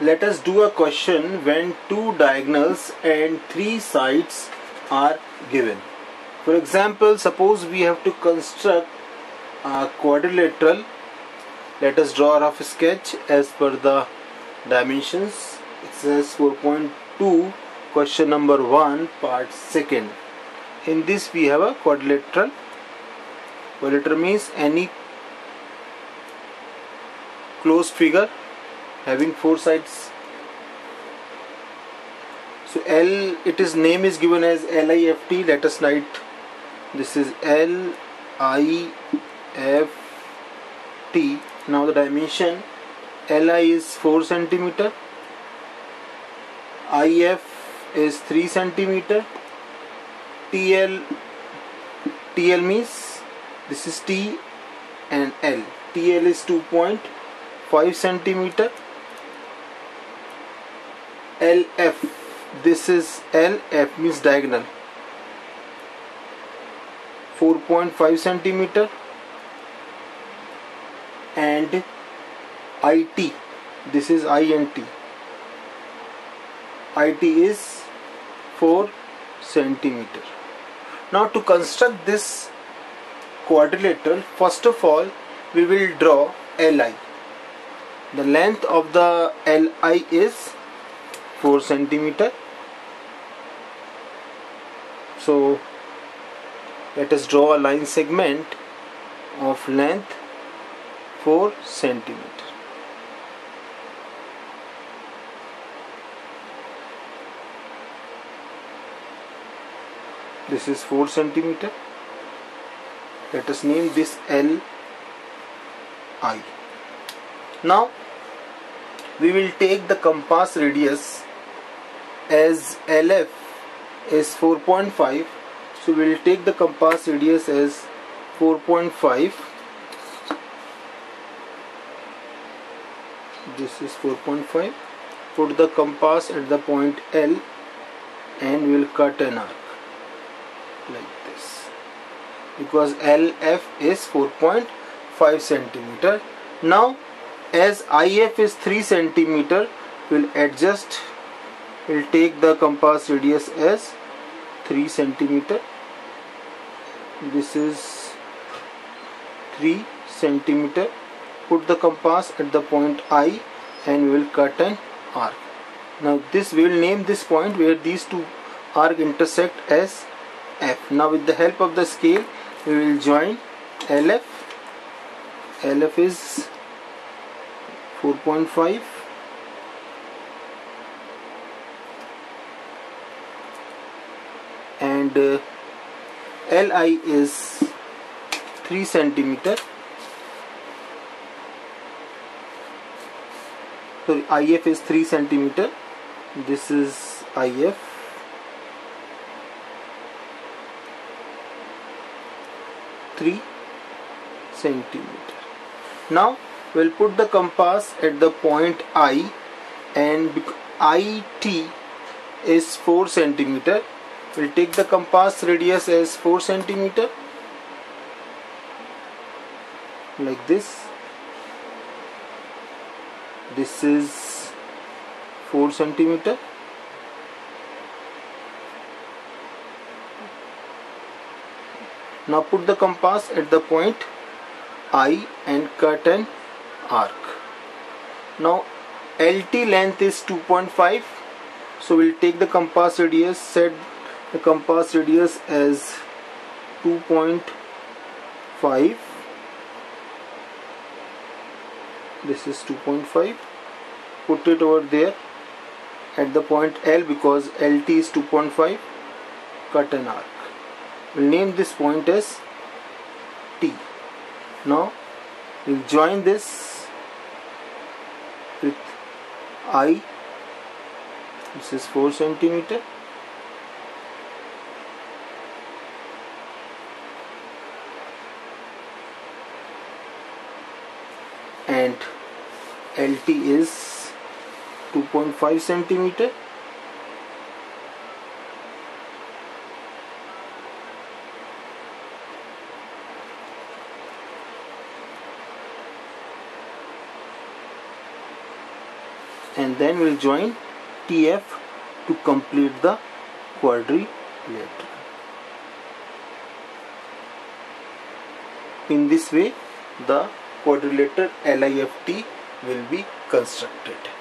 Let us do a question when two diagonals and three sides are given. For example, suppose we have to construct a quadrilateral. Let us draw a rough sketch as per the dimensions. It says 4.2, question number 1, part 2nd. In this we have a quadrilateral. Quadrilateral means any closed figure having four sides. So L, its name is given as LIFT. Let us write this is LIFT. Now the dimension, LI is 4 cm, IF is 3 cm, TL means this is T and L. TL is 2.5 cm. LF, this is LF means diagonal, 4.5 cm. And IT, this is INT. IT is 4 cm. Now to construct this quadrilateral, first of all we will draw LI. The length of the LI is 4 cm. So let us draw a line segment of length 4 cm. This is 4 cm. Let us name this LI. Now we will take the compass radius as LF is 4.5. So we will take the compass radius as 4.5. This is 4.5. Put the compass at the point L and we will cut an arc like this, because LF is 4.5 cm. Now as IF is 3 cm, we'll adjust, we'll take the compass radius as 3 cm. This is 3 cm. Put the compass at the point I and we will cut an arc. Now this, we will name this point where these two arcs intersect as F. Now with the help of the scale we will join LF. LF is 4.5 and LI is 3 cm. So IF is 3 cm. This is IF. cm. Now we'll put the compass at the point I, and IT is 4 cm. We'll take the compass radius as 4 cm like this. This is 4 cm. Now put the compass at the point I and cut an arc. Now LT length is 2.5. So we'll take the compass radius, set the compass radius as 2.5. This is 2.5. Put it over there at the point L, because LT is 2.5. Cut an arc. We'll name this point as T. Now we'll join this with I. This is 4 cm. And LT is 2.5 cm. and then we'll join TF to complete the quadrilateral. In this way, the quadrilateral LIFT will be constructed.